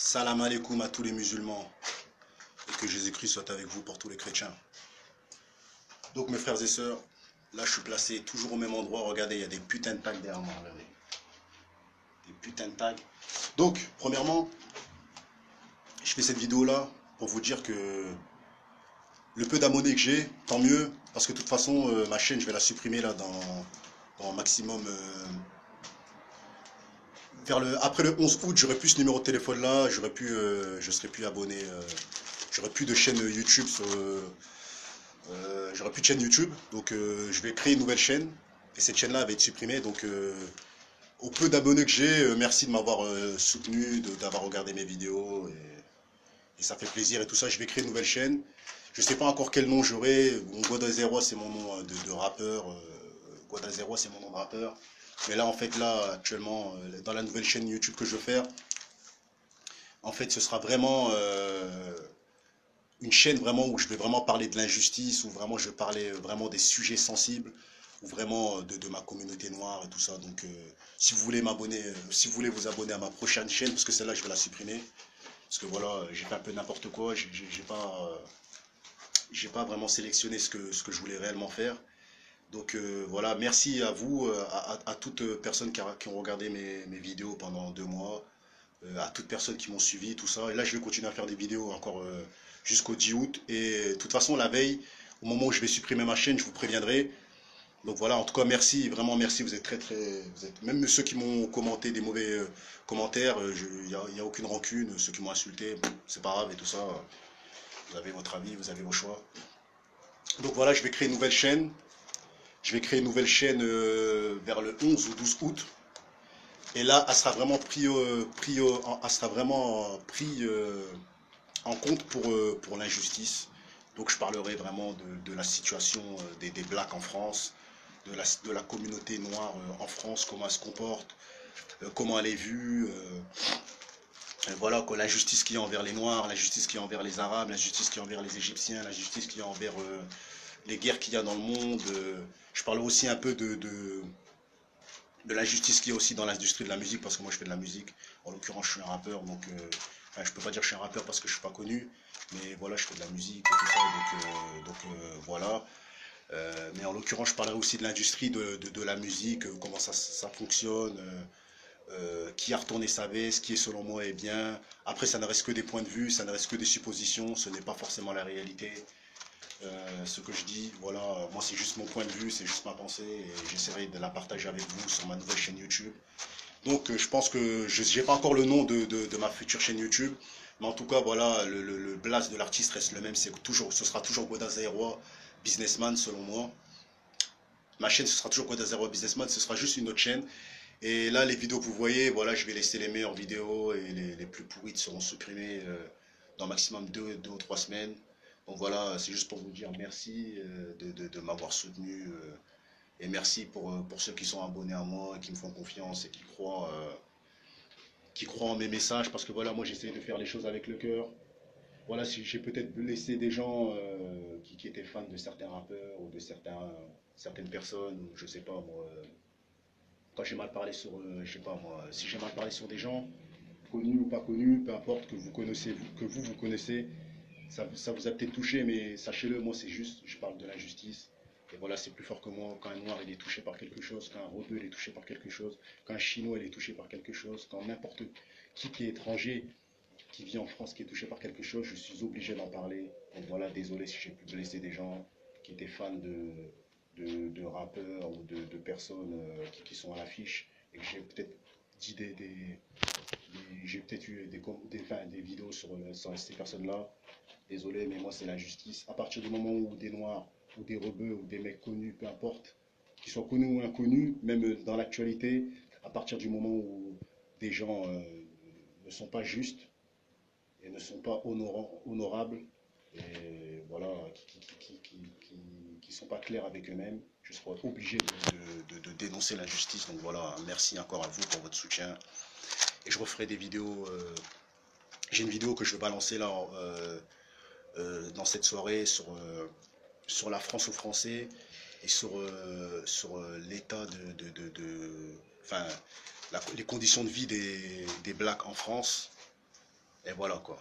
Salam alaikum à tous les musulmans et que Jésus-Christ soit avec vous pour tous les chrétiens. Donc mes frères et sœurs, là je suis placé toujours au même endroit. Regardez, il y a des putains de tags derrière moi. Regardez. Des putains de tags. Donc, premièrement, je fais cette vidéo là pour vous dire que le peu d'abonnés que j'ai, tant mieux. Parce que de toute façon, ma chaîne, je vais la supprimer là dans maximum... après le 11 août, j'aurai plus ce numéro de téléphone là, je serai plus abonné, j'aurai plus de chaîne YouTube, j'aurai plus de chaîne YouTube, donc je vais créer une nouvelle chaîne et cette chaîne là va être supprimée. Donc au peu d'abonnés que j'ai, merci de m'avoir soutenu, d'avoir regardé mes vidéos et ça fait plaisir et tout ça. Je vais créer une nouvelle chaîne. Je sais pas encore quel nom j'aurai. Bon, Goda0 c'est mon nom de rappeur, Goda0 c'est mon nom de rappeur. Mais là, en fait, là, actuellement, dans la nouvelle chaîne YouTube que je veux faire, en fait, ce sera vraiment une chaîne vraiment où je vais vraiment parler de l'injustice, où vraiment je vais parler vraiment des sujets sensibles, ou vraiment de ma communauté noire et tout ça. Donc, si vous voulez m'abonner, si vous voulez vous abonner à ma prochaine chaîne, parce que celle-là, je vais la supprimer, parce que voilà, j'ai fait un peu n'importe quoi, j'ai pas vraiment sélectionné ce que je voulais réellement faire. Donc voilà, merci à vous, à toutes personnes qui ont regardé mes vidéos pendant 2 mois, à toutes personnes qui m'ont suivi, tout ça. Et là, je vais continuer à faire des vidéos encore jusqu'au 10 août. Et de toute façon, la veille, au moment où je vais supprimer ma chaîne, je vous préviendrai. Donc voilà, en tout cas, merci, vraiment merci. Vous êtes même ceux qui m'ont commenté des mauvais commentaires, il n'y a aucune rancune. Ceux qui m'ont insulté, bon, c'est pas grave et tout ça. Vous avez votre avis, vous avez vos choix. Donc voilà, je vais créer une nouvelle chaîne. Je vais créer une nouvelle chaîne vers le 11 ou 12 août. Et là, elle sera vraiment pris en compte pour l'injustice. Donc je parlerai vraiment de la situation des Blacks en France, de la communauté noire en France, comment elle se comporte, comment elle est vue. Voilà, quoi, l'injustice qu'il y a envers les Noirs, l'injustice qu'il y a envers les Arabes, l'injustice qu'il y a envers les Égyptiens, l'injustice qu'il y a envers les guerres qu'il y a dans le monde. Je parle aussi un peu de l'injustice qu'il y a aussi dans l'industrie de la musique, parce que moi je fais de la musique. En l'occurrence, je suis un rappeur, donc enfin, je peux pas dire que je suis un rappeur parce que je suis pas connu, mais voilà, je fais de la musique et tout ça, donc voilà. Mais en l'occurrence, je parlerai aussi de l'industrie de la musique, comment ça fonctionne, qui a retourné sa veste, qui est selon moi est bien. Après, ça ne reste que des points de vue, ça ne reste que des suppositions, ce n'est pas forcément la réalité. Ce que je dis, voilà, moi c'est juste mon point de vue, c'est juste ma pensée et j'essaierai de la partager avec vous sur ma nouvelle chaîne YouTube. Donc je pense que je n'ai pas encore le nom de ma future chaîne YouTube, mais en tout cas voilà, le blast de l'artiste reste le même, ce sera toujours Goda0 Businessman selon moi. Ma chaîne ce sera toujours Goda0 Businessman, ce sera juste une autre chaîne. Et là les vidéos que vous voyez, voilà, je vais laisser les meilleures vidéos et les plus pourrites seront supprimées dans maximum 2 ou 3 semaines. Donc voilà, c'est juste pour vous dire merci de m'avoir soutenu et merci pour ceux qui sont abonnés à moi, qui me font confiance et qui croient en mes messages parce que voilà, moi j'essaie de faire les choses avec le cœur. Voilà, si j'ai peut-être blessé des gens qui étaient fans de certains rappeurs ou de certaines personnes, ou je sais pas moi, quand j'ai mal parlé sur, je sais pas moi, si j'ai mal parlé sur des gens, connus ou pas connus, peu importe, que vous connaissez, que vous connaissez, ça vous a peut-être touché, mais sachez-le, moi c'est juste, je parle de l'injustice. Et voilà, c'est plus fort que moi. Quand un noir il est touché par quelque chose, quand un rebeu il est touché par quelque chose, quand un chinois il est touché par quelque chose, quand n'importe qui est étranger, qui vit en France, qui est touché par quelque chose, je suis obligé d'en parler. Donc voilà, désolé si j'ai pu blesser des gens qui étaient fans de rappeurs ou de personnes qui sont à l'affiche et que j'ai peut-être dit j'ai peut-être eu des vidéos sur ces personnes-là. Désolé, mais moi c'est l'injustice. À partir du moment où des noirs ou des rebeux ou des mecs connus, peu importe, qu'ils soient connus ou inconnus, même dans l'actualité, à partir du moment où des gens ne sont pas justes et ne sont pas honorables, et voilà, qui sont pas clairs avec eux-mêmes, je serai obligé de dénoncer l'injustice. Donc voilà, merci encore à vous pour votre soutien. Et je referai des vidéos. J'ai une vidéo que je vais balancer là dans cette soirée sur la France aux Français et sur l'état enfin, les conditions de vie des Blacks en France. Et voilà quoi.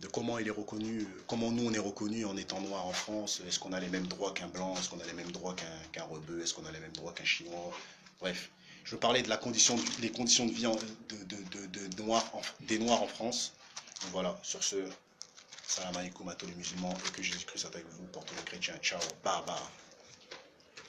De comment il est reconnu, comment nous on est reconnu en étant noir en France. Est-ce qu'on a les mêmes droits qu'un blanc? Est-ce qu'on a les mêmes droits qu'un rebeu? Est-ce qu'on a les mêmes droits qu'un chinois? Bref, je veux parler de la condition, les conditions de vie des noirs en France. Donc voilà, sur ce, salam alaikum à tous les musulmans et que Jésus-Christ soit avec vous, pour tous les chrétiens. Ciao, bye bye.